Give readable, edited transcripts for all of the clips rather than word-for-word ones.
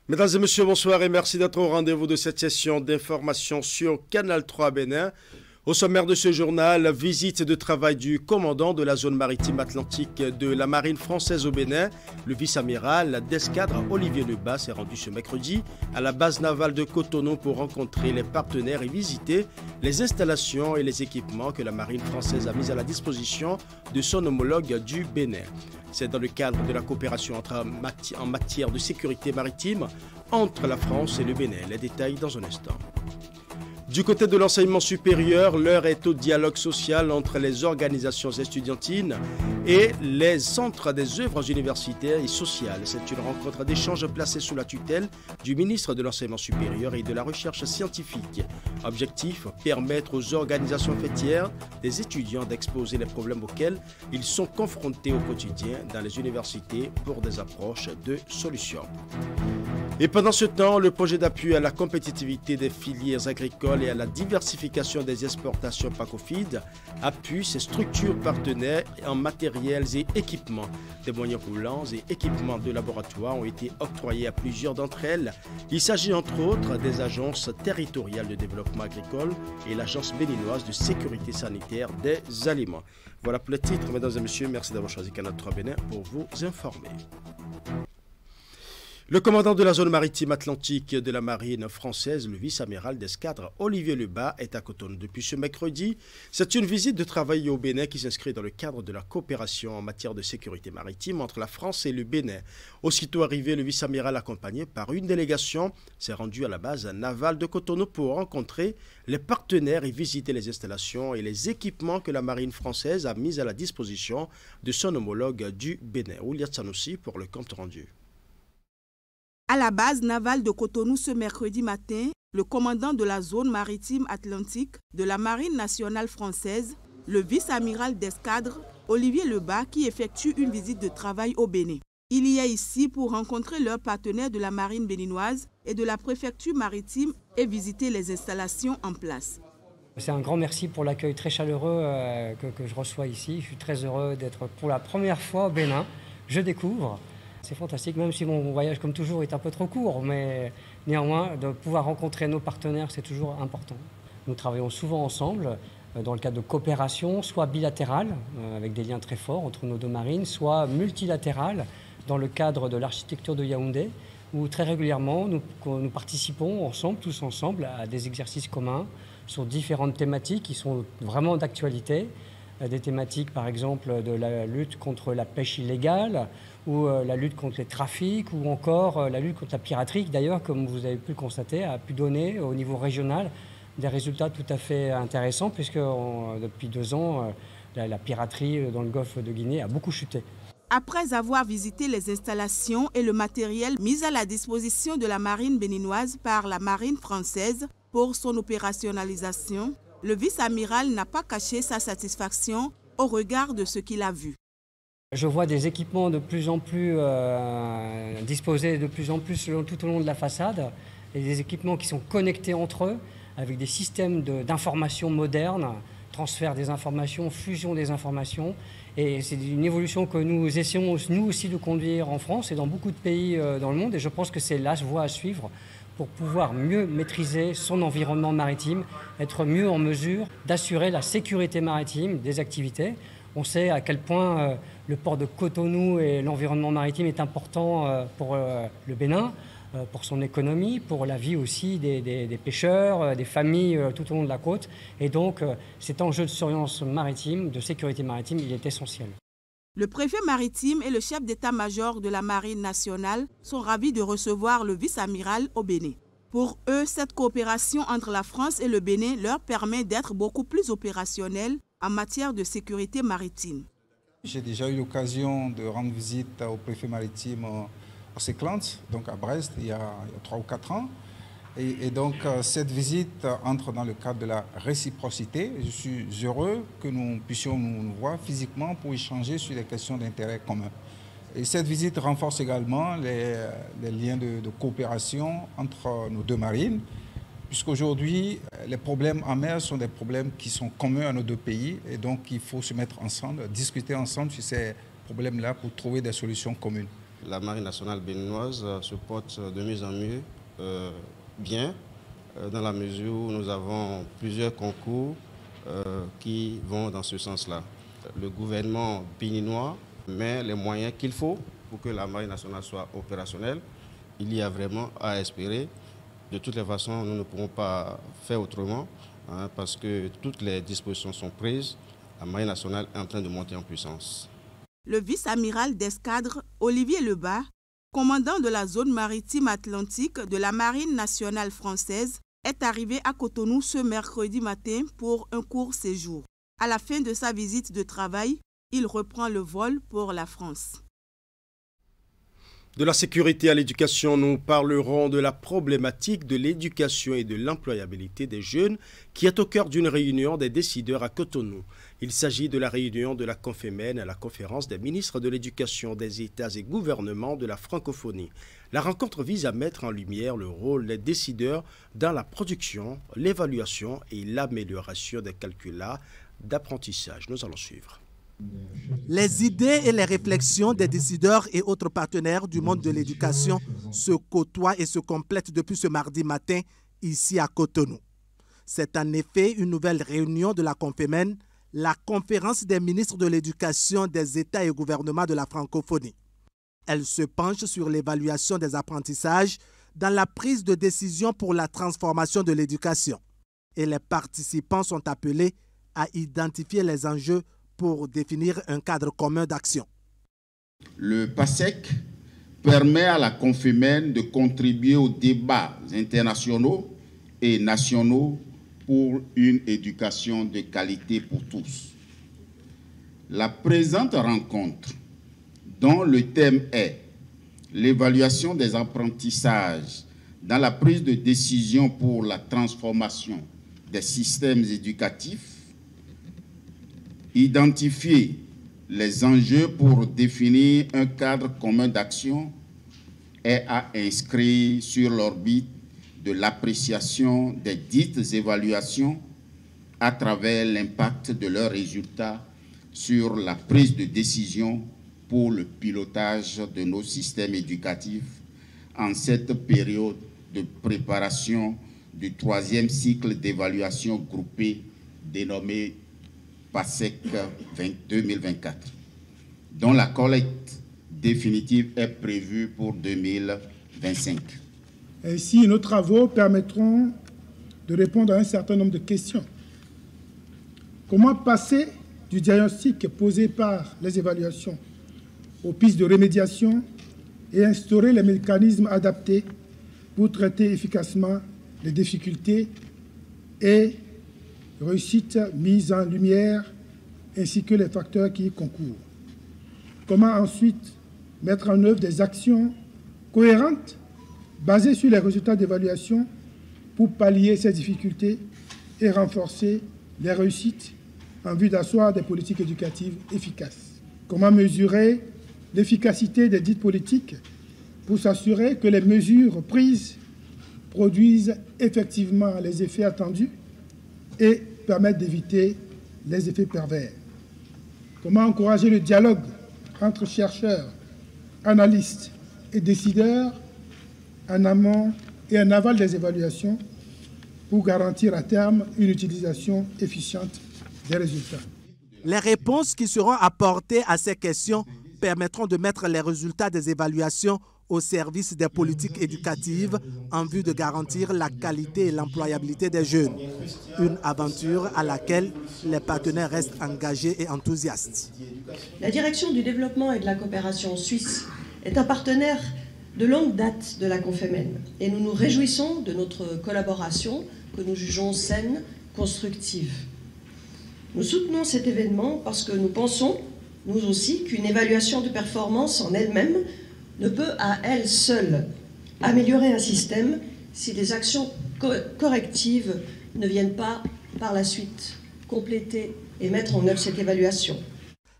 Mesdames et messieurs, bonsoir et merci d'être au rendez-vous de cette session d'information sur Canal 3 Bénin. Au sommaire de ce journal, la visite de travail du commandant de la zone maritime atlantique de la marine française au Bénin, le vice-amiral d'escadre Olivier Lebas s'est rendu ce mercredi à la base navale de Cotonou pour rencontrer les partenaires et visiter les installations et les équipements que la marine française a mis à la disposition de son homologue du Bénin. C'est dans le cadre de la coopération en matière de sécurité maritime entre la France et le Bénin. Les détails dans un instant. Du côté de l'enseignement supérieur, l'heure est au dialogue social entre les organisations estudiantines et les centres des œuvres universitaires et sociales. C'est une rencontre d'échange placée sous la tutelle du ministre de l'Enseignement supérieur et de la Recherche scientifique. Objectif, permettre aux organisations fêtières des étudiants d'exposer les problèmes auxquels ils sont confrontés au quotidien dans les universités pour des approches de solutions. Et pendant ce temps, le projet d'appui à la compétitivité des filières agricoles et à la diversification des exportations PACOFID appuie ses structures partenaires en matériels et équipements. Des moyens roulants et équipements de laboratoire ont été octroyés à plusieurs d'entre elles. Il s'agit entre autres des agences territoriales de développement agricole et l'agence béninoise de sécurité sanitaire des aliments. Voilà pour le titre, mesdames et messieurs. Merci d'avoir choisi Canal 3 Bénin pour vous informer. Le commandant de la zone maritime atlantique de la marine française, le vice-amiral d'escadre Olivier Lebas, est à Cotonou depuis ce mercredi. C'est une visite de travail au Bénin qui s'inscrit dans le cadre de la coopération en matière de sécurité maritime entre la France et le Bénin. Aussitôt arrivé, le vice-amiral accompagné par une délégation s'est rendu à la base navale de Cotonou pour rencontrer les partenaires et visiter les installations et les équipements que la marine française a mis à la disposition de son homologue du Bénin. Ouliat Sanoussi pour le compte rendu. À la base navale de Cotonou ce mercredi matin, le commandant de la zone maritime atlantique de la Marine nationale française, le vice-amiral d'escadre Olivier Lebas, qui effectue une visite de travail au Bénin. Il y est ici pour rencontrer leurs partenaires de la marine béninoise et de la préfecture maritime et visiter les installations en place. C'est un grand merci pour l'accueil très chaleureux que je reçois ici. Je suis très heureux d'être pour la première fois au Bénin. Je découvre. C'est fantastique, même si mon voyage, comme toujours, est un peu trop court, mais néanmoins, de pouvoir rencontrer nos partenaires, c'est toujours important. Nous travaillons souvent ensemble, dans le cadre de coopération, soit bilatérale, avec des liens très forts entre nos deux marines, soit multilatérale, dans le cadre de l'architecture de Yaoundé, où très régulièrement, nous participons ensemble, tous ensemble, à des exercices communs sur différentes thématiques qui sont vraiment d'actualité. Des thématiques, par exemple, de la lutte contre la pêche illégale, ou la lutte contre les trafics, ou encore la lutte contre la piraterie, qui d'ailleurs, comme vous avez pu le constater, a pu donner au niveau régional des résultats tout à fait intéressants, puisque depuis 2 ans, la piraterie dans le golfe de Guinée a beaucoup chuté. Après avoir visité les installations et le matériel mis à la disposition de la marine béninoise par la marine française pour son opérationnalisation, le vice-amiral n'a pas caché sa satisfaction au regard de ce qu'il a vu. Je vois des équipements de plus en plus disposés de plus en plus tout au long de la façade, et des équipements qui sont connectés entre eux avec des systèmes d'information modernes, transfert des informations, fusion des informations. Et c'est une évolution que nous essayons nous aussi de conduire en France et dans beaucoup de pays dans le monde. Et je pense que c'est la voie à suivre pour pouvoir mieux maîtriser son environnement maritime, être mieux en mesure d'assurer la sécurité maritime des activités. On sait à quel point le port de Cotonou et l'environnement maritime est important pour le Bénin, pour son économie, pour la vie aussi des pêcheurs, des familles tout au long de la côte. Et donc, cet enjeu de surveillance maritime, de sécurité maritime, il est essentiel. Le préfet maritime et le chef d'état-major de la Marine nationale sont ravis de recevoir le vice-amiral au Bénin. Pour eux, cette coopération entre la France et le Bénin leur permet d'être beaucoup plus opérationnels en matière de sécurité maritime. J'ai déjà eu l'occasion de rendre visite au préfet maritime au Séclante, donc à Brest, il y a 3 ou 4 ans. Et donc, cette visite entre dans le cadre de la réciprocité. Je suis heureux que nous puissions nous voir physiquement pour échanger sur les questions d'intérêt commun. Et cette visite renforce également les liens de coopération entre nos deux marines, puisqu'aujourd'hui, les problèmes en mer sont des problèmes qui sont communs à nos deux pays. Et donc, il faut se mettre ensemble, discuter ensemble sur ces problèmes-là pour trouver des solutions communes. la Marine nationale béninoise se porte de mieux en mieux bien, dans la mesure où nous avons plusieurs concours qui vont dans ce sens-là. Le gouvernement béninois met les moyens qu'il faut pour que la Marine nationale soit opérationnelle. Il y a vraiment à espérer. De toutes les façons, nous ne pourrons pas faire autrement, parce que toutes les dispositions sont prises. La Marine nationale est en train de monter en puissance. Le vice-amiral d'escadre Olivier Lebas, commandant de la zone maritime atlantique de la Marine nationale française, est arrivé à Cotonou ce mercredi matin pour un court séjour. À la fin de sa visite de travail, il reprend le vol pour la France. De la sécurité à l'éducation, nous parlerons de la problématique de l'éducation et de l'employabilité des jeunes qui est au cœur d'une réunion des décideurs à Cotonou. Il s'agit de la réunion de la Confémen à la conférence des ministres de l'éducation des États et gouvernements de la francophonie. La rencontre vise à mettre en lumière le rôle des décideurs dans la production, l'évaluation et l'amélioration des calculs d'apprentissage. Nous allons suivre. Les idées et les réflexions des décideurs et autres partenaires du monde de l'éducation se côtoient et se complètent depuis ce mardi matin ici à Cotonou. C'est en effet une nouvelle réunion de la Confémen, la conférence des ministres de l'éducation des États et gouvernements de la francophonie. Elle se penche sur l'évaluation des apprentissages dans la prise de décision pour la transformation de l'éducation. Et les participants sont appelés à identifier les enjeux pour définir un cadre commun d'action. Le PASEC permet à la Confémen de contribuer aux débats internationaux et nationaux pour une éducation de qualité pour tous. La présente rencontre, dont le thème est l'évaluation des apprentissages dans la prise de décision pour la transformation des systèmes éducatifs, identifier les enjeux pour définir un cadre commun d'action est à inscrire sur l'orbite de l'appréciation des dites évaluations à travers l'impact de leurs résultats sur la prise de décision pour le pilotage de nos systèmes éducatifs en cette période de préparation du 3e cycle d'évaluation groupée dénommé PASEC 2024, dont la collecte définitive est prévue pour 2025. Ainsi, nos travaux permettront de répondre à un certain nombre de questions. Comment passer du diagnostic posé par les évaluations aux pistes de remédiation et instaurer les mécanismes adaptés pour traiter efficacement les difficultés et réussite mise en lumière ainsi que les facteurs qui y concourent. Comment ensuite mettre en œuvre des actions cohérentes basées sur les résultats d'évaluation pour pallier ces difficultés et renforcer les réussites en vue d'asseoir des politiques éducatives efficaces. Comment mesurer l'efficacité des dites politiques pour s'assurer que les mesures prises produisent effectivement les effets attendus et permettre d'éviter les effets pervers. Comment encourager le dialogue entre chercheurs, analystes et décideurs en amont et en aval des évaluations pour garantir à terme une utilisation efficiente des résultats. Les réponses qui seront apportées à ces questions permettront de mettre les résultats des évaluations au service des politiques éducatives en vue de garantir la qualité et l'employabilité des jeunes. Une aventure à laquelle les partenaires restent engagés et enthousiastes. La Direction du développement et de la coopération suisse est un partenaire de longue date de la Confémen et nous nous réjouissons de notre collaboration que nous jugeons saine, constructive. Nous soutenons cet événement parce que nous pensons, nous aussi, qu'une évaluation de performance en elle-même ne peut à elle seule améliorer un système si des actions correctives ne viennent pas par la suite compléter et mettre en œuvre cette évaluation.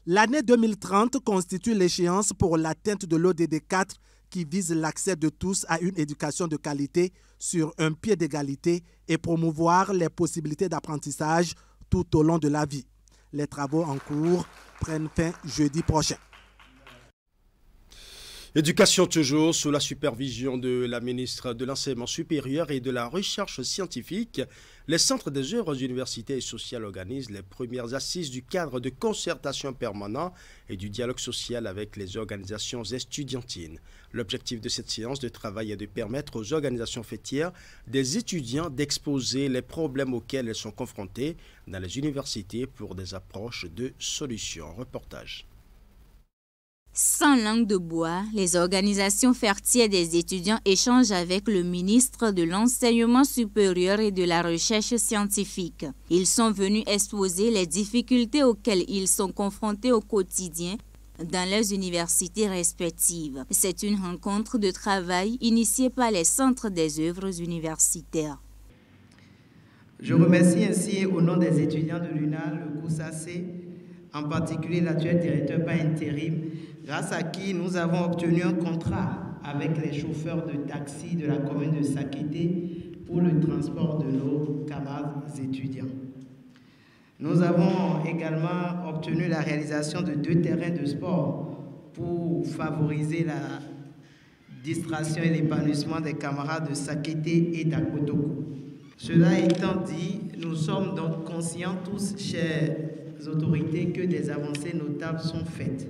L'année 2030 constitue l'échéance pour l'atteinte de l'ODD 4 qui vise l'accès de tous à une éducation de qualité sur un pied d'égalité et promouvoir les possibilités d'apprentissage tout au long de la vie. Les travaux en cours prennent fin jeudi prochain. Éducation toujours, sous la supervision de la ministre de l'Enseignement supérieur et de la Recherche scientifique, les centres des œuvres universitaires et sociales organisent les premières assises du cadre de concertation permanent et du dialogue social avec les organisations estudiantines. L'objectif de cette séance de travail est de permettre aux organisations fêtières des étudiants d'exposer les problèmes auxquels elles sont confrontées dans les universités pour des approches de solutions. Reportage. Sans langue de bois, les organisations fertières des étudiants échangent avec le ministre de l'Enseignement supérieur et de la Recherche scientifique. Ils sont venus exposer les difficultés auxquelles ils sont confrontés au quotidien dans leurs universités respectives. C'est une rencontre de travail initiée par les centres des œuvres universitaires. Je remercie ainsi au nom des étudiants de l'UNA, le COUSAC, en particulier l'actuel directeur par intérim, grâce à qui nous avons obtenu un contrat avec les chauffeurs de taxi de la commune de Sakété pour le transport de nos camarades étudiants. Nous avons également obtenu la réalisation de 2 terrains de sport pour favoriser la distraction et l'épanouissement des camarades de Sakété et d'Akotoko. Cela étant dit, nous sommes donc conscients tous, chers autorités, que des avancées notables sont faites.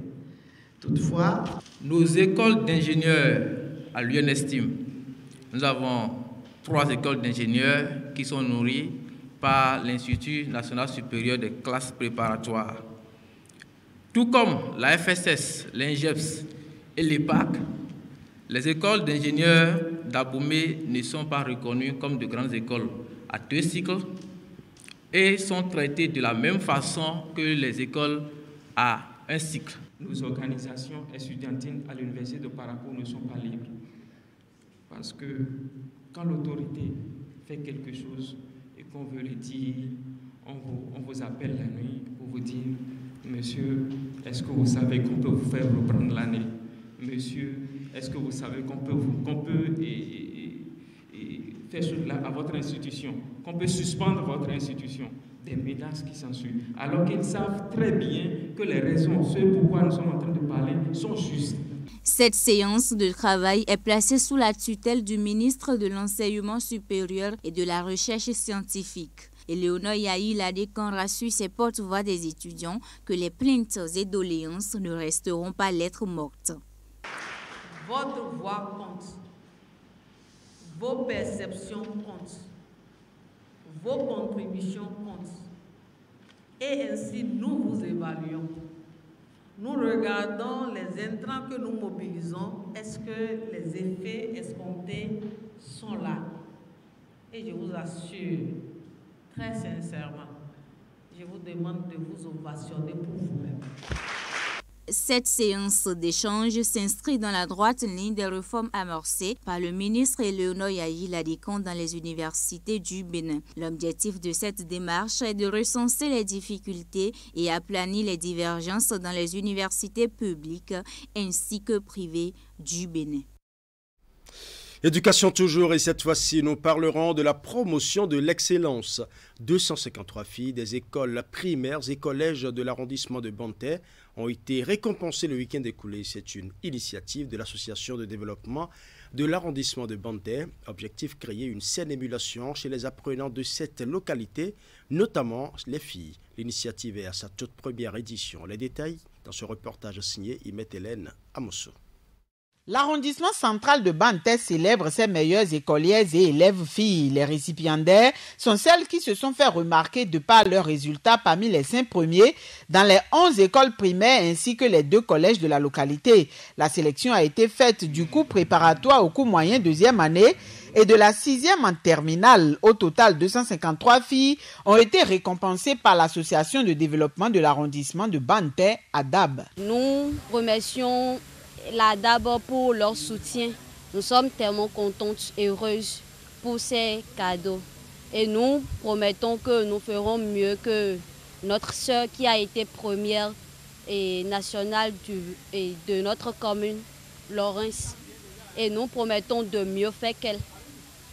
Toutefois, nos écoles d'ingénieurs à l'UNESTIM, nous avons 3 écoles d'ingénieurs qui sont nourries par l'Institut national supérieur des classes préparatoires. Tout comme la FSS, l'INGEPS et l'EPAC, les écoles d'ingénieurs d'Aboumé ne sont pas reconnues comme de grandes écoles à 2 cycles et sont traitées de la même façon que les écoles à 1 cycle. Nos organisations estudiantines à l'université de Parakou ne sont pas libres. Parce que quand l'autorité fait quelque chose et qu'on veut le dire, on vous appelle la nuit pour vous dire « Monsieur, est-ce que vous savez qu'on peut vous faire reprendre l'année? Monsieur, est-ce que vous savez qu'on peut faire cela à votre institution, qu'on peut suspendre votre institution ?» Des menaces qui s'ensuivent, alors qu'ils savent très bien que les raisons, ce pourquoi nous sommes en train de parler, sont justes. Cette séance de travail est placée sous la tutelle du ministre de l'Enseignement supérieur et de la Recherche scientifique. Éléonore Yahi Ladékan rassure ses porte-voix des étudiants que les plaintes et doléances ne resteront pas lettres mortes. Votre voix compte, vos perceptions comptent, vos contributions comptent. Et ainsi, nous vous évaluons. Nous regardons les intrants que nous mobilisons. Est-ce que les effets escomptés sont là? Et je vous assure, très sincèrement, je vous demande de vous ovationner pour vous-même. Cette séance d'échange s'inscrit dans la droite ligne des réformes amorcées par le ministre Éléonore Yahi Ladékan dans les universités du Bénin. L'objectif de cette démarche est de recenser les difficultés et aplanir les divergences dans les universités publiques ainsi que privées du Bénin. Éducation toujours, et cette fois-ci, nous parlerons de la promotion de l'excellence. 253 filles des écoles primaires et collèges de l'arrondissement de Banté ont été récompensées le week-end écoulé. C'est une initiative de l'association de développement de l'arrondissement de Banté. Objectif, créer une saine émulation chez les apprenants de cette localité, notamment les filles. L'initiative est à sa toute première édition. Les détails dans ce reportage signé Imet Hélène Amosso. L'arrondissement central de Banté célèbre ses meilleures écolières et élèves filles. Les récipiendaires sont celles qui se sont fait remarquer de par leurs résultats parmi les 5 premiers dans les 11 écoles primaires ainsi que les 2 collèges de la localité. La sélection a été faite du cours préparatoire au cours moyen 2e année et de la 6e en terminale. Au total, 253 filles ont été récompensées par l'association de développement de l'arrondissement de Banté, ADAB. Nous remercions l'ADAB pour leur soutien. Nous sommes tellement contentes et heureuses pour ces cadeaux. Et nous promettons que nous ferons mieux que notre sœur qui a été première et nationale de notre commune, Laurence. Et nous promettons de mieux faire qu'elle.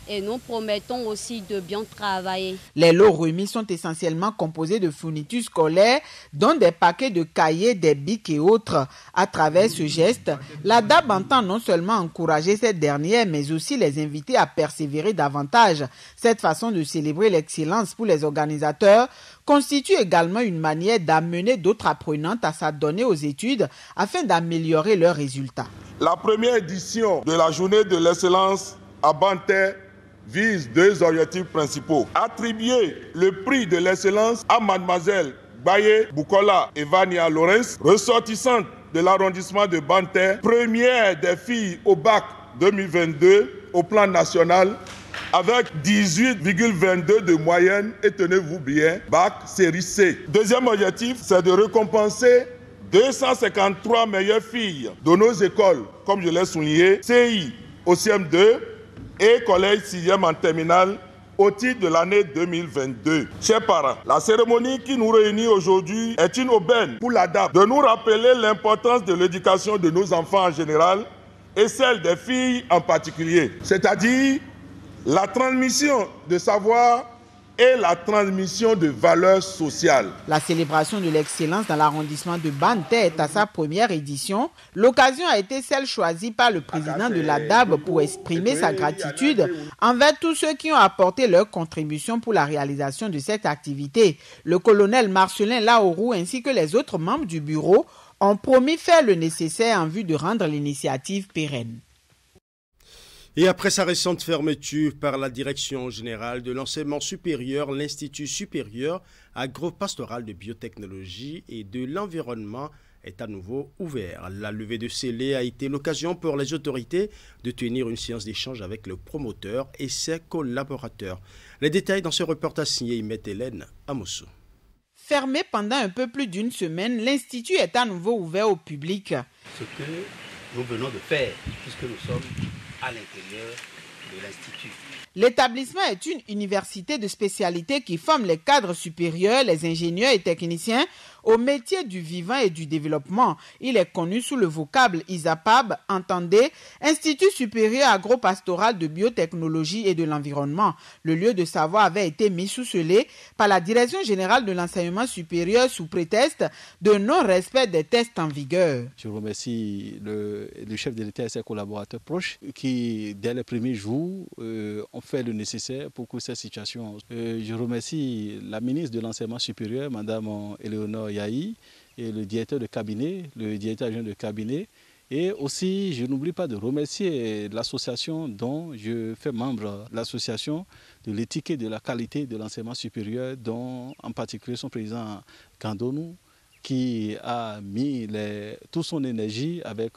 et nous promettons aussi de bien travailler. Les lots remis sont essentiellement composés de fournitures scolaires, dont des paquets de cahiers, des bics et autres. À travers ce geste, la DAB entend non seulement encourager ces dernières, mais aussi les inviter à persévérer davantage. Cette façon de célébrer l'excellence pour les organisateurs constitue également une manière d'amener d'autres apprenantes à s'adonner aux études afin d'améliorer leurs résultats. La première édition de la journée de l'excellence à Banter vise deux objectifs principaux. Attribuer le prix de l'excellence à mademoiselle Baye Bukola Evania Lawrence, ressortissante de l'arrondissement de Banter, première des filles au bac 2022 au plan national, avec 18,22 de moyenne et tenez-vous bien, bac série C. Deuxième objectif, c'est de récompenser 253 meilleures filles de nos écoles, comme je l'ai souligné, CI au CM2 et collège 6e en terminale au titre de l'année 2022. Chers parents, la cérémonie qui nous réunit aujourd'hui est une aubaine pour la DAB de nous rappeler l'importance de l'éducation de nos enfants en général et celle des filles en particulier, c'est-à-dire la transmission de savoir et la transmission de valeurs sociales. La célébration de l'excellence dans l'arrondissement de Banter est à sa première édition. L'occasion a été celle choisie par le président de la DAB pour exprimer sa gratitude envers tous ceux qui ont apporté leur contribution pour la réalisation de cette activité. Le colonel Marcelin Laourou ainsi que les autres membres du bureau ont promis faire le nécessaire en vue de rendre l'initiative pérenne. Et après sa récente fermeture par la Direction générale de l'enseignement supérieur, l'Institut supérieur agropastoral de biotechnologie et de l'environnement est à nouveau ouvert. La levée de scellés a été l'occasion pour les autorités de tenir une séance d'échange avec le promoteur et ses collaborateurs. Les détails dans ce reportage signé Imette Hélène Amosso. Fermé pendant un peu plus d'une semaine, l'Institut est à nouveau ouvert au public. Ce que nous venons de faire, puisque nous sommes à l'intérieur de l'Institut. L'établissement est une université de spécialité qui forme les cadres supérieurs, les ingénieurs et techniciens au métier du vivant et du développement. Il est connu sous le vocable ISAPAB, entendez, Institut supérieur agropastoral de biotechnologie et de l'environnement. Le lieu de savoir avait été mis sous scellé par la Direction générale de l'enseignement supérieur sous prétexte de non-respect des tests en vigueur. Je remercie le chef de l'État et ses collaborateurs proches qui, dès les premiers jours, ont fait le nécessaire pour que cette situation... je remercie la ministre de l'enseignement supérieur, Mme Éléonore Yahi, et le directeur de cabinet, le directeur adjoint de cabinet. Et aussi, je n'oublie pas de remercier l'association dont je fais membre, l'association de l'éthique et de la qualité de l'enseignement supérieur, dont en particulier son président Kandonou, qui a mis toute son énergie avec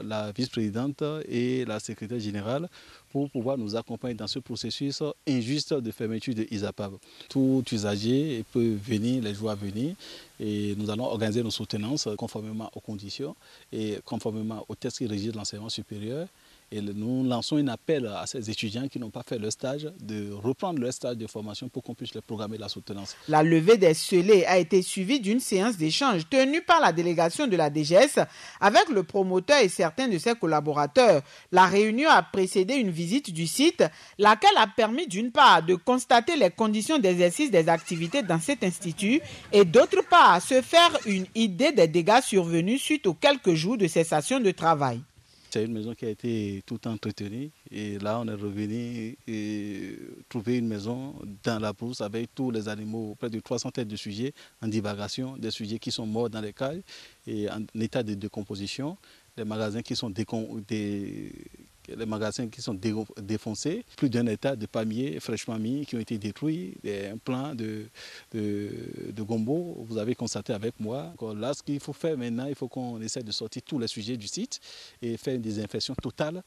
la vice-présidente et la secrétaire générale pour pouvoir nous accompagner dans ce processus injuste de fermeture de ISAPAB. Tout usager peut venir les jours à venir et nous allons organiser nos soutenances conformément aux conditions et conformément aux tests qui régissent l'enseignement supérieur. Et nous lançons un appel à ces étudiants qui n'ont pas fait leur stage de reprendre leur stage de formation pour qu'on puisse leur programmer la soutenance. La levée des scellés a été suivie d'une séance d'échange tenue par la délégation de la DGS avec le promoteur et certains de ses collaborateurs. La réunion a précédé une visite du site, laquelle a permis d'une part de constater les conditions d'exercice des activités dans cet institut et d'autre part se faire une idée des dégâts survenus suite aux quelques jours de cessation de travail. C'est une maison qui a été tout entretenue et là on est revenu trouver une maison dans la brousse avec tous les animaux, près de 300 têtes de sujets en divagation, des sujets qui sont morts dans les cailles et en état de décomposition, les magasins qui sont défoncés, plus d'un hectare de palmiers fraîchement mis qui ont été détruits, un plan de gombo, vous avez constaté avec moi. Là, ce qu'il faut faire maintenant, il faut qu'on essaie de sortir tous les sujets du site et faire une désinfection totale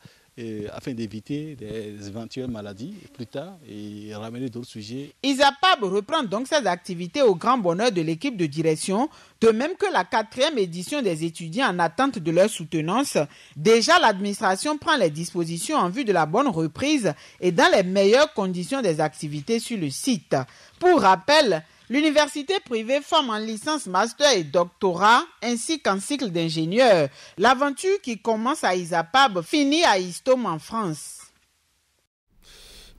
afin d'éviter des éventuelles maladies plus tard et ramener d'autres sujets. ISAPAB reprend donc ses activités au grand bonheur de l'équipe de direction, de même que la 4e édition des étudiants en attente de leur soutenance. Déjà, l'administration prend les dispositions en vue de la bonne reprise et dans les meilleures conditions des activités sur le site. Pour rappel, l'université privée forme en licence, master et doctorat, ainsi qu'en cycle d'ingénieur. L'aventure qui commence à ISAPAB finit à ISTOM en France.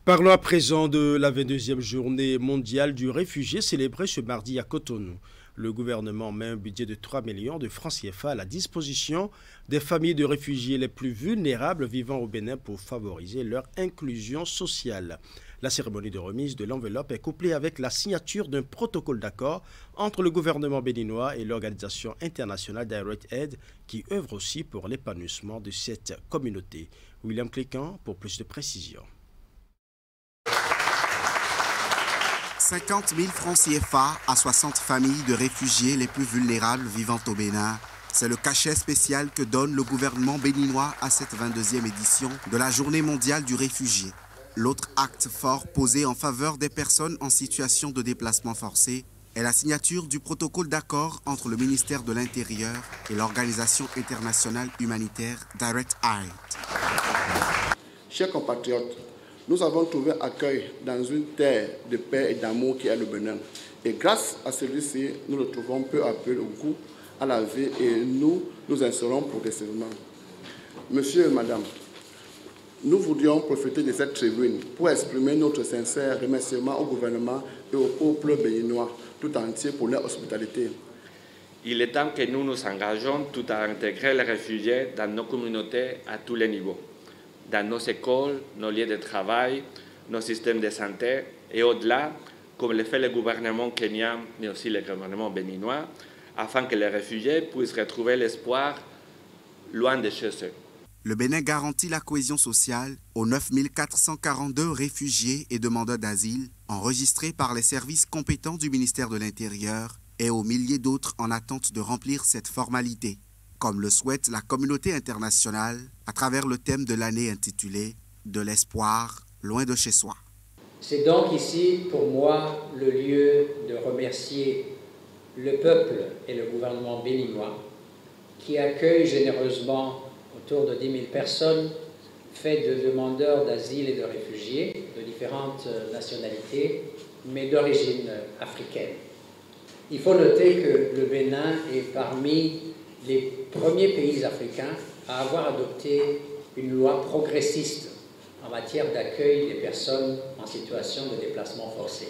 Parlons à présent de la 22e journée mondiale du réfugié célébrée ce mardi à Cotonou. Le gouvernement met un budget de 3 millions de francs CFA à la disposition des familles de réfugiés les plus vulnérables vivant au Bénin pour favoriser leur inclusion sociale. La cérémonie de remise de l'enveloppe est couplée avec la signature d'un protocole d'accord entre le gouvernement béninois et l'organisation internationale Direct Aid qui œuvre aussi pour l'épanouissement de cette communauté. William Cléquan pour plus de précisions. 50 000 francs CFA à 60 familles de réfugiés les plus vulnérables vivant au Bénin. C'est le cachet spécial que donne le gouvernement béninois à cette 22e édition de la Journée mondiale du réfugié. L'autre acte fort posé en faveur des personnes en situation de déplacement forcé est la signature du protocole d'accord entre le ministère de l'Intérieur et l'organisation internationale humanitaire Direct Aid. Chers compatriotes, nous avons trouvé accueil dans une terre de paix et d'amour qui est le Bénin. Et grâce à celui-ci, nous retrouvons peu à peu le goût à la vie et nous insérons progressivement. Monsieur et madame, nous voulions profiter de cette tribune pour exprimer notre sincère remerciement au gouvernement et au peuple béninois tout entier pour leur hospitalité. Il est temps que nous nous engagions tout à intégrer les réfugiés dans nos communautés à tous les niveaux. Dans nos écoles, nos lieux de travail, nos systèmes de santé et au-delà, comme le fait le gouvernement kenyan, mais aussi le gouvernement béninois, afin que les réfugiés puissent retrouver l'espoir loin de chez eux. Le Bénin garantit la cohésion sociale aux 9 442 réfugiés et demandeurs d'asile enregistrés par les services compétents du ministère de l'Intérieur et aux milliers d'autres en attente de remplir cette formalité, comme le souhaite la communauté internationale à travers le thème de l'année intitulé « De l'espoir, loin de chez soi ». C'est donc ici, pour moi, le lieu de remercier le peuple et le gouvernement béninois qui accueillent généreusement autour de 10 000 personnes faites de demandeurs d'asile et de réfugiés de différentes nationalités, mais d'origine africaine. Il faut noter que le Bénin est parmi les premiers pays africains à avoir adopté une loi progressiste en matière d'accueil des personnes en situation de déplacement forcé.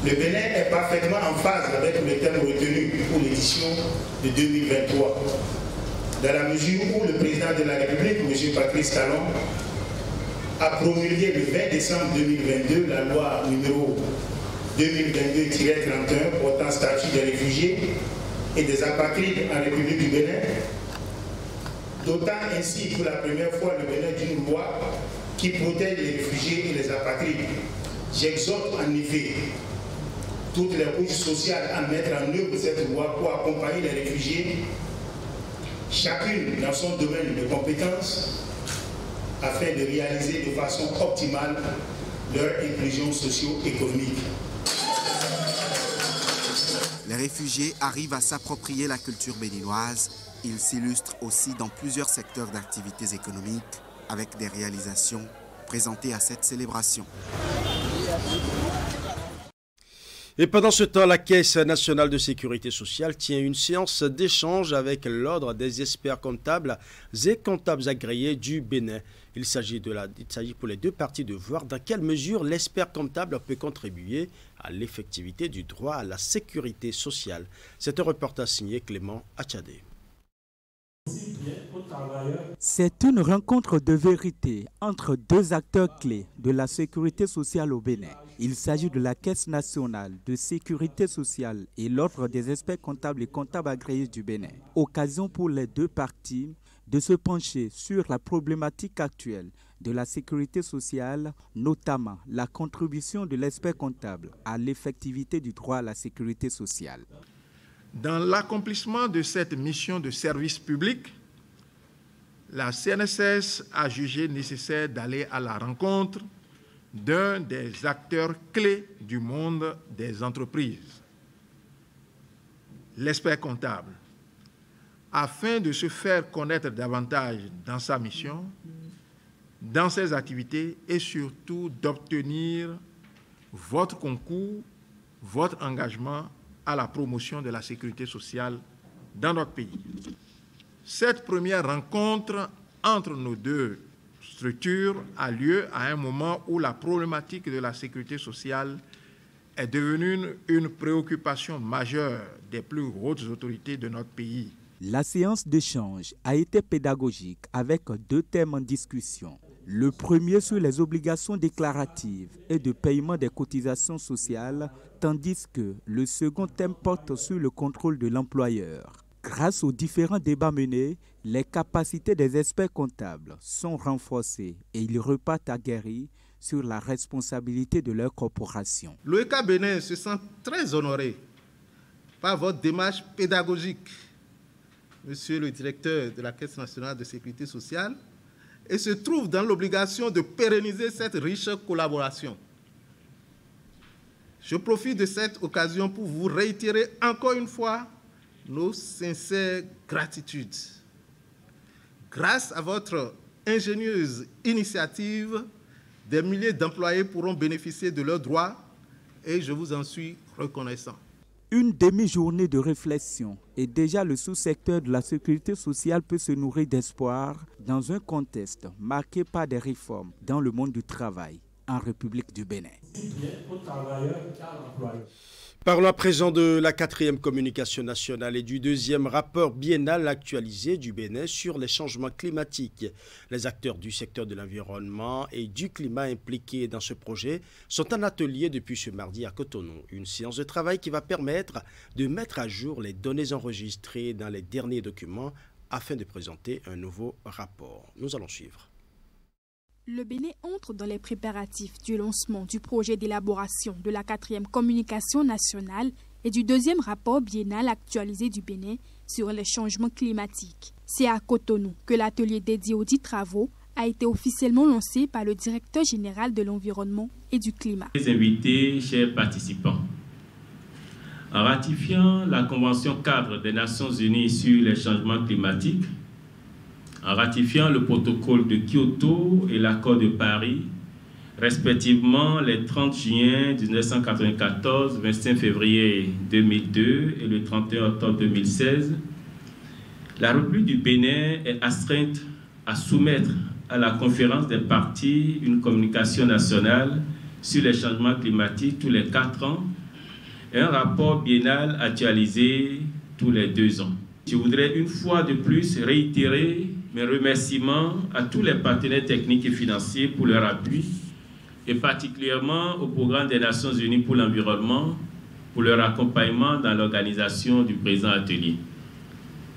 Le Bénin est parfaitement en phase avec le thème retenu pour l'édition de 2023, dans la mesure où le président de la République, M. Patrice Talon, a promulgué le 20 décembre 2022 la loi numéro 2022-31 portant statut des réfugiés et des apatrides en République du Bénin, dotant ainsi pour la première fois le Bénin d'une loi qui protège les réfugiés et les apatrides. J'exhorte en effet toutes les couches sociales à mettre en œuvre cette loi pour accompagner les réfugiés, chacune dans son domaine de compétences, afin de réaliser de façon optimale leur inclusion socio-économique. Les réfugiés arrivent à s'approprier la culture béninoise. Ils s'illustrent aussi dans plusieurs secteurs d'activités économiques avec des réalisations présentées à cette célébration. Et pendant ce temps, la Caisse nationale de sécurité sociale tient une séance d'échange avec l'Ordre des experts comptables et comptables agréés du Bénin. Il s'agit pour les deux parties de voir dans quelle mesure l'expert comptable peut contribuer à l'effectivité du droit à la sécurité sociale. C'est un reportage signé Clément Achadé. C'est une rencontre de vérité entre deux acteurs clés de la sécurité sociale au Bénin. Il s'agit de la Caisse nationale de sécurité sociale et l'Ordre des experts comptables et comptables agréés du Bénin. Occasion pour les deux parties de se pencher sur la problématique actuelle de la sécurité sociale, notamment la contribution de l'expert comptable à l'effectivité du droit à la sécurité sociale. Dans l'accomplissement de cette mission de service public, la CNSS a jugé nécessaire d'aller à la rencontre d'un des acteurs clés du monde des entreprises, l'expert comptable, afin de se faire connaître davantage dans sa mission, dans ses activités et surtout d'obtenir votre concours, votre engagement à la promotion de la sécurité sociale dans notre pays. Cette première rencontre entre nos deux structure a lieu à un moment où la problématique de la sécurité sociale est devenue une préoccupation majeure des plus hautes autorités de notre pays. La séance d'échange a été pédagogique avec 2 thèmes en discussion. Le premier sur les obligations déclaratives et de paiement des cotisations sociales, tandis que le second thème porte sur le contrôle de l'employeur. Grâce aux différents débats menés, les capacités des experts comptables sont renforcées et ils repartent aguerris sur la responsabilité de leur corporation. L'OECA Bénin se sent très honoré par votre démarche pédagogique, Monsieur le directeur de la Caisse nationale de sécurité sociale, et se trouve dans l'obligation de pérenniser cette riche collaboration. Je profite de cette occasion pour vous réitérer encore une fois nos sincères gratitudes. Grâce à votre ingénieuse initiative, des milliers d'employés pourront bénéficier de leurs droits et je vous en suis reconnaissant. Une demi-journée de réflexion et déjà le sous-secteur de la sécurité sociale peut se nourrir d'espoir dans un contexte marqué par des réformes dans le monde du travail en République du Bénin. Parlons à présent de la 4e communication nationale et du 2e rapport biennal actualisé du Bénin sur les changements climatiques. Les acteurs du secteur de l'environnement et du climat impliqués dans ce projet sont en atelier depuis ce mardi à Cotonou. Une séance de travail qui va permettre de mettre à jour les données enregistrées dans les derniers documents afin de présenter un nouveau rapport. Nous allons suivre. Le Bénin entre dans les préparatifs du lancement du projet d'élaboration de la 4e communication nationale et du 2e rapport biennal actualisé du Bénin sur les changements climatiques. C'est à Cotonou que l'atelier dédié aux 10 travaux a été officiellement lancé par le directeur général de l'environnement et du climat. Les invités, chers participants, en ratifiant la Convention cadre des Nations Unies sur les changements climatiques, en ratifiant le protocole de Kyoto et l'accord de Paris, respectivement les 30 juin 1994, 25 février 2002 et le 31 octobre 2016, la République du Bénin est astreinte à soumettre à la conférence des parties une communication nationale sur les changements climatiques tous les 4 ans et un rapport biennal actualisé tous les 2 ans. Je voudrais une fois de plus réitérer mes remerciements à tous les partenaires techniques et financiers pour leur appui, et particulièrement au programme des Nations Unies pour l'environnement, pour leur accompagnement dans l'organisation du présent atelier.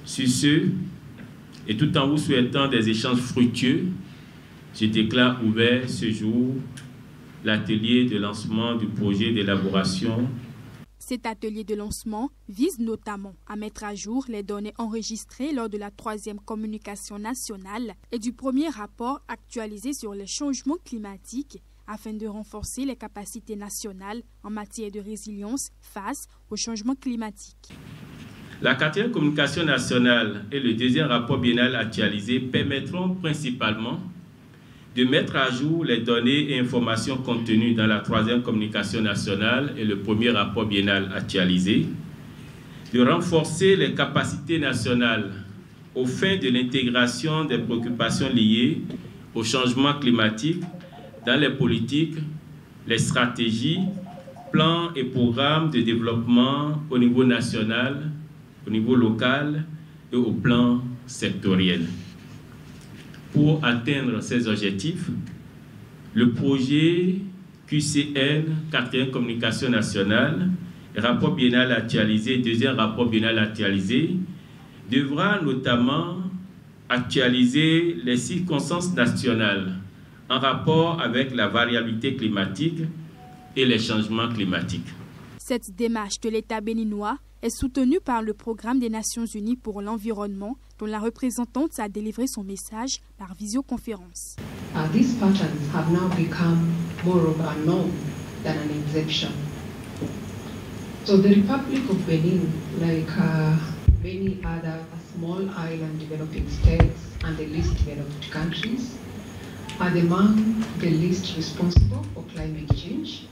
Sur ce, et tout en vous souhaitant des échanges fructueux, je déclare ouvert ce jour l'atelier de lancement du projet d'élaboration. Cet atelier de lancement vise notamment à mettre à jour les données enregistrées lors de la 3e communication nationale et du premier rapport actualisé sur les changements climatiques afin de renforcer les capacités nationales en matière de résilience face aux changements climatiques. La 4e communication nationale et le 2e rapport biennal actualisé permettront principalement de mettre à jour les données et informations contenues dans la 3e communication nationale et le premier rapport biennal actualisé, de renforcer les capacités nationales aux fins de l'intégration des préoccupations liées au changement climatique dans les politiques, les stratégies, plans et programmes de développement au niveau national, au niveau local et au plan sectoriel. Pour atteindre ces objectifs, le projet QCN, 4e communication nationale, rapport biennal actualisé, 2e rapport biennal actualisé, devra notamment actualiser les circonstances nationales en rapport avec la variabilité climatique et les changements climatiques. Cette démarche de l'État béninois est soutenue par le Programme des Nations Unies pour l'environnement, dont la représentante a délivré son message par visioconférence. These patterns have now become more of a norm than an exception. So the Republic of Benin, like many other small island developing states and the least developed countries, are among the least responsible for climate change.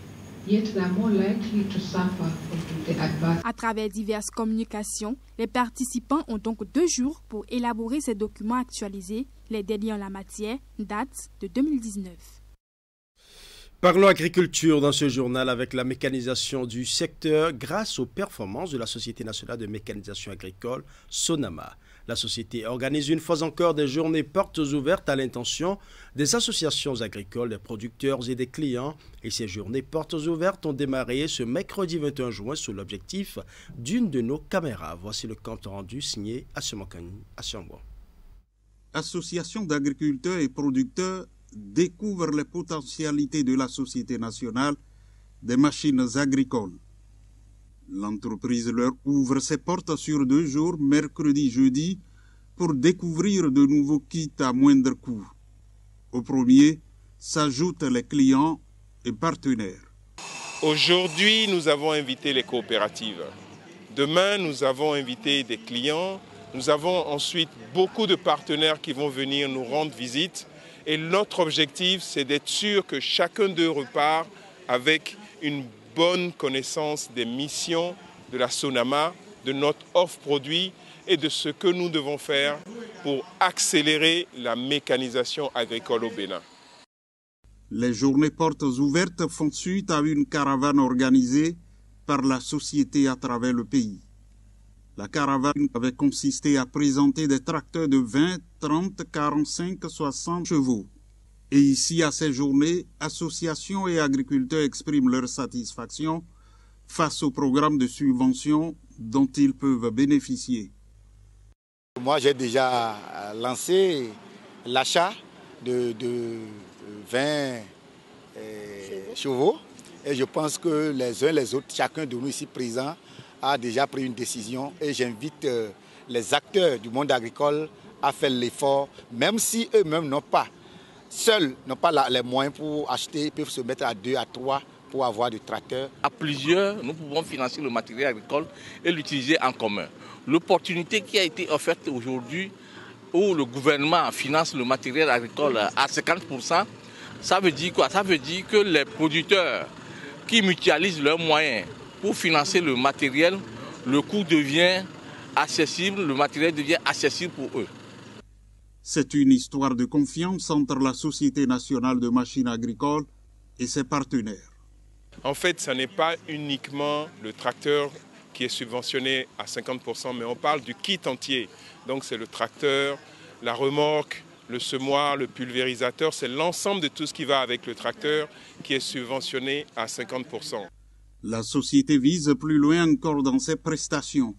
Yet they are more likely to suffer from the adverse. À travers diverses communications, les participants ont donc 2 jours pour élaborer ces documents actualisés Les derniers en la matière datent de 2019. Parlons agriculture dans ce journal avec la mécanisation du secteur grâce aux performances de la Société nationale de mécanisation agricole, SONAMA. La société organise une fois encore des journées portes ouvertes à l'intention des associations agricoles, des producteurs et des clients. Et ces journées portes ouvertes ont démarré ce mercredi 21 juin sous l'objectif d'une de nos caméras. Voici le compte rendu signé Assombo. Associations d'agriculteurs et producteurs découvrent les potentialités de la Société nationale des machines agricoles. L'entreprise leur ouvre ses portes sur 2 jours, mercredi et jeudi, pour découvrir de nouveaux kits à moindre coût. Au premier s'ajoutent les clients et partenaires. Aujourd'hui, nous avons invité les coopératives. Demain, nous avons invité des clients. Nous avons ensuite beaucoup de partenaires qui vont venir nous rendre visite. Et notre objectif, c'est d'être sûr que chacun d'eux repart avec une bonne connaissance des missions de la SONAMA, de notre offre produit et de ce que nous devons faire pour accélérer la mécanisation agricole au Bénin. Les journées portes ouvertes font suite à une caravane organisée par la société à travers le pays. La caravane avait consisté à présenter des tracteurs de 20, 30, 45, 60 chevaux. Et ici, à ces journées, associations et agriculteurs expriment leur satisfaction face au programme de subvention dont ils peuvent bénéficier. Moi, j'ai déjà lancé l'achat de 20 chevaux et je pense que les uns et les autres, chacun de nous ici présents, a déjà pris une décision et j'invite les acteurs du monde agricole à faire l'effort, même si eux-mêmes seuls n'ont pas les moyens pour acheter, ils peuvent se mettre à 2, à 3 pour avoir des tracteurs. À plusieurs, nous pouvons financer le matériel agricole et l'utiliser en commun. L'opportunité qui a été offerte aujourd'hui où le gouvernement finance le matériel agricole à 50%, ça veut dire quoi? Ça veut dire que les producteurs qui mutualisent leurs moyens pour financer le matériel, le coût devient accessible, le matériel devient accessible pour eux. C'est une histoire de confiance entre la Société nationale de machines agricoles et ses partenaires. En fait, ce n'est pas uniquement le tracteur qui est subventionné à 50%, mais on parle du kit entier. Donc c'est le tracteur, la remorque, le semoir, le pulvérisateur, c'est l'ensemble de tout ce qui va avec le tracteur qui est subventionné à 50%. La société vise plus loin encore dans ses prestations.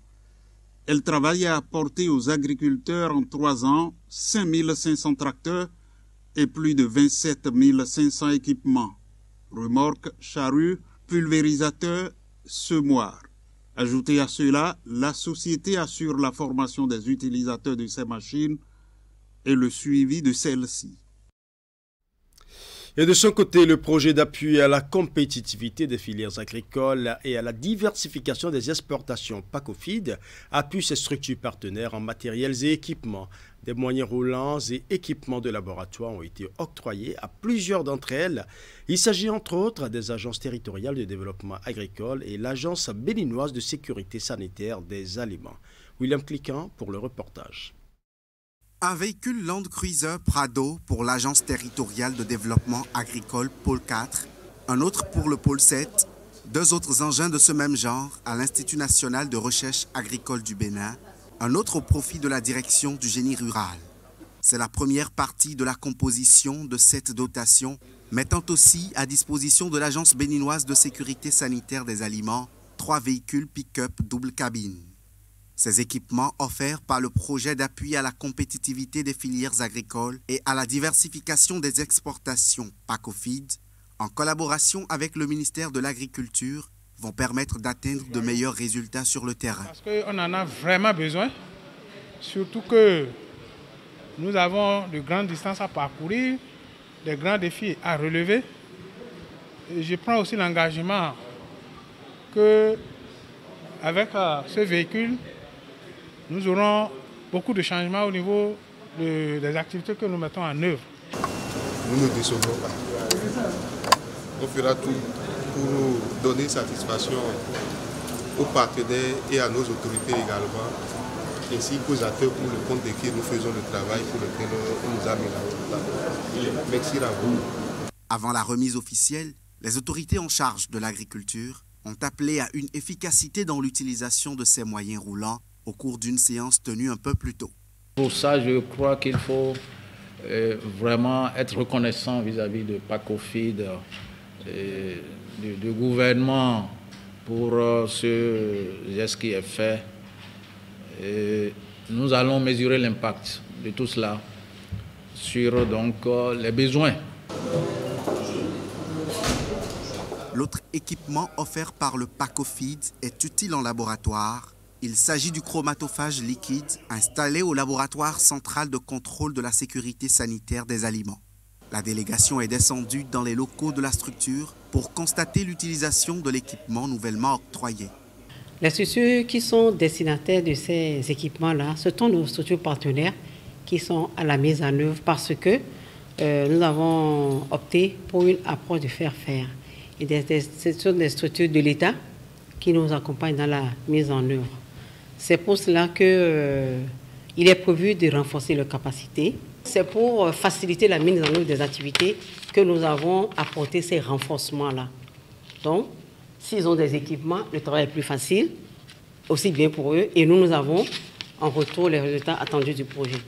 Elle travaille à apporter aux agriculteurs en 3 ans 5500 tracteurs et plus de 27 500 équipements. Remorques, charrues, pulvérisateurs, semoirs. Ajoutez à cela, la société assure la formation des utilisateurs de ces machines et le suivi de celles-ci. Et de son côté, le projet d'appui à la compétitivité des filières agricoles et à la diversification des exportations PACOFID appuie ses structures partenaires en matériels et équipements. Des moyens roulants et équipements de laboratoire ont été octroyés à plusieurs d'entre elles. Il s'agit entre autres des agences territoriales de développement agricole et l'agence béninoise de sécurité sanitaire des aliments. William Cliquant pour le reportage. Un véhicule Land Cruiser Prado pour l'Agence territoriale de développement agricole Pôle 4, un autre pour le Pôle 7, 2 autres engins de ce même genre à l'Institut national de recherche agricole du Bénin, un autre au profit de la direction du génie rural. C'est la première partie de la composition de cette dotation, mettant aussi à disposition de l'Agence béninoise de sécurité sanitaire des aliments 3 véhicules pick-up double cabine. Ces équipements offerts par le projet d'appui à la compétitivité des filières agricoles et à la diversification des exportations PACOFID, en collaboration avec le ministère de l'Agriculture, vont permettre d'atteindre de meilleurs résultats sur le terrain. Parce qu'on en a vraiment besoin, surtout que nous avons de grandes distances à parcourir, des grands défis à relever. Et je prends aussi l'engagement qu'avec ce véhicule, nous aurons beaucoup de changements au niveau des activités que nous mettons en œuvre. Nous ne décevrons pas. On fera tout pour donner satisfaction aux partenaires et à nos autorités également ainsi qu'aux acteurs pour le compte de qui nous faisons le travail pour lequel on nous a mis là. Merci à vous. Avant la remise officielle, les autorités en charge de l'agriculture ont appelé à une efficacité dans l'utilisation de ces moyens roulants au cours d'une séance tenue un peu plus tôt. Pour ça, je crois qu'il faut vraiment être reconnaissant vis-à-vis de PACOFID, du gouvernement pour ce geste qui est fait. Et nous allons mesurer l'impact de tout cela sur les besoins. L'autre équipement offert par le PACOFID est utile en laboratoire. Il s'agit du chromatophage liquide installé au laboratoire central de contrôle de la sécurité sanitaire des aliments. La délégation est descendue dans les locaux de la structure pour constater l'utilisation de l'équipement nouvellement octroyé. Les structures qui sont destinataires de ces équipements-là, ce sont nos structures partenaires qui sont à la mise en œuvre parce que nous avons opté pour une approche de faire-faire. Et ce sont des structures de l'État qui nous accompagnent dans la mise en œuvre. C'est pour cela qu'il est prévu de renforcer leurs capacités. C'est pour faciliter la mise en œuvre des activités que nous avons apporté ces renforcements-là. Donc, s'ils ont des équipements, le travail est plus facile, aussi bien pour eux. Et nous avons en retour les résultats attendus du projet.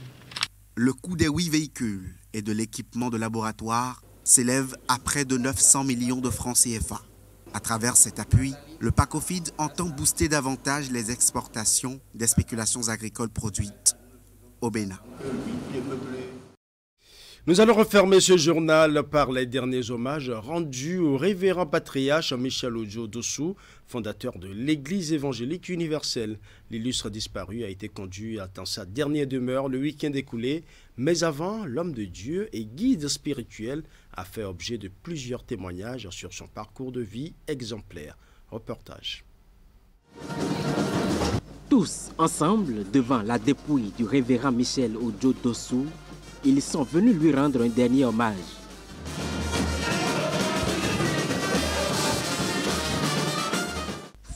Le coût des 8 véhicules et de l'équipement de laboratoire s'élève à près de 900 millions de francs CFA. À travers cet appui, le PACOFID entend booster davantage les exportations des spéculations agricoles produites au Bénin. Nous allons refermer ce journal par les derniers hommages rendus au révérend patriarche Michel Ojo Dossou, fondateur de l'Église évangélique universelle. L'illustre disparu a été conduit dans sa dernière demeure le week-end écoulé, mais avant, l'homme de Dieu et guide spirituel a fait objet de plusieurs témoignages sur son parcours de vie exemplaire. Reportage. Tous ensemble devant la dépouille du révérend Michel Ojo Dossou, ils sont venus lui rendre un dernier hommage.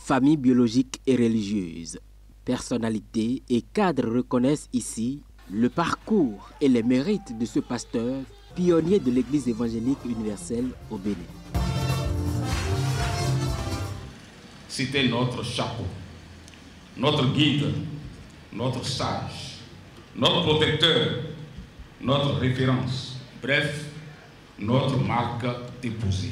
Famille biologique et religieuse, personnalités et cadres reconnaissent ici le parcours et les mérites de ce pasteur, pionnier de l'Église évangélique universelle au Bénin. C'était notre chapeau, notre guide, notre sage, notre protecteur, notre référence, bref, notre marque déposée.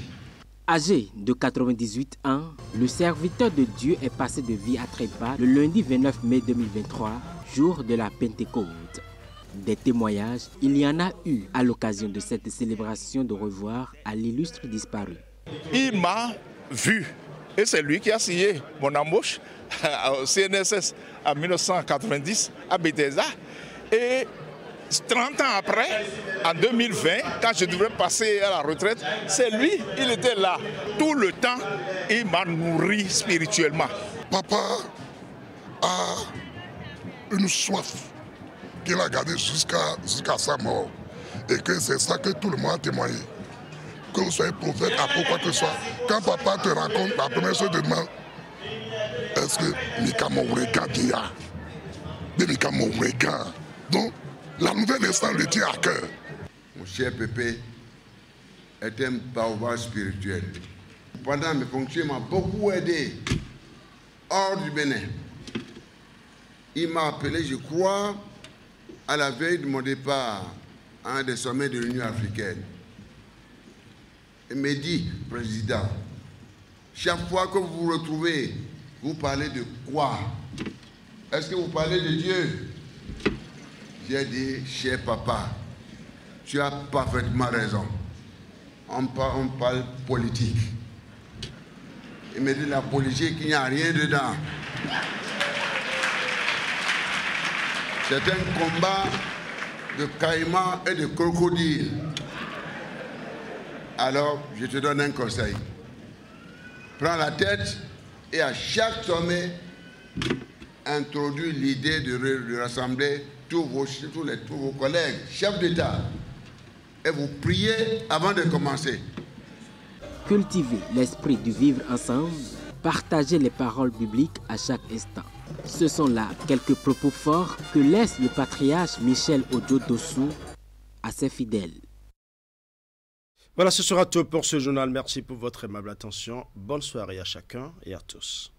Âgé de 98 ans, le serviteur de Dieu est passé de vie à trépas le lundi 29 mai 2023, jour de la Pentecôte. Des témoignages, il y en a eu à l'occasion de cette célébration de revoir à l'illustre disparu. Il m'a vu et c'est lui qui a signé mon embauche au CNSS en 1990 à Bethesda. Et 30 ans après, en 2020, quand je devrais passer à la retraite, c'est lui, il était là. Tout le temps, il m'a nourri spirituellement. Papa a une soif qu'il a gardée jusqu'à sa mort. Et que c'est ça que tout le monde a témoigné. Que vous soyez prophète, apôtre, quoi que ce soit. Quand papa te rencontre, la première chose te demande, est-ce que Mika Mourega Dia? De Mika Mourega. Donc, la nouvelle instant le tient à cœur. Mon cher Pépé est un baobab spirituel. Pendant mes fonctions, il m'a beaucoup aidé hors du Bénin. Il m'a appelé, je crois, à la veille de mon départ à un des sommets de l'Union africaine. Il m'a dit, président, chaque fois que vous vous retrouvez, vous parlez de quoi? Est-ce que vous parlez de Dieu? J'ai dit, cher papa, tu as parfaitement raison. On parle politique. Il me dit la politique, il n'y a rien dedans. C'est un combat de caïmans et de crocodiles. Alors, je te donne un conseil. Prends la tête et à chaque sommet, introduis l'idée de rassembler tous vos collègues, chefs d'État, et vous priez avant de commencer. Cultiver l'esprit du vivre ensemble, partager les paroles bibliques à chaque instant. Ce sont là quelques propos forts que laisse le patriarche Michel Ojo Dossou à ses fidèles. Voilà, ce sera tout pour ce journal. Merci pour votre aimable attention. Bonne soirée à chacun et à tous.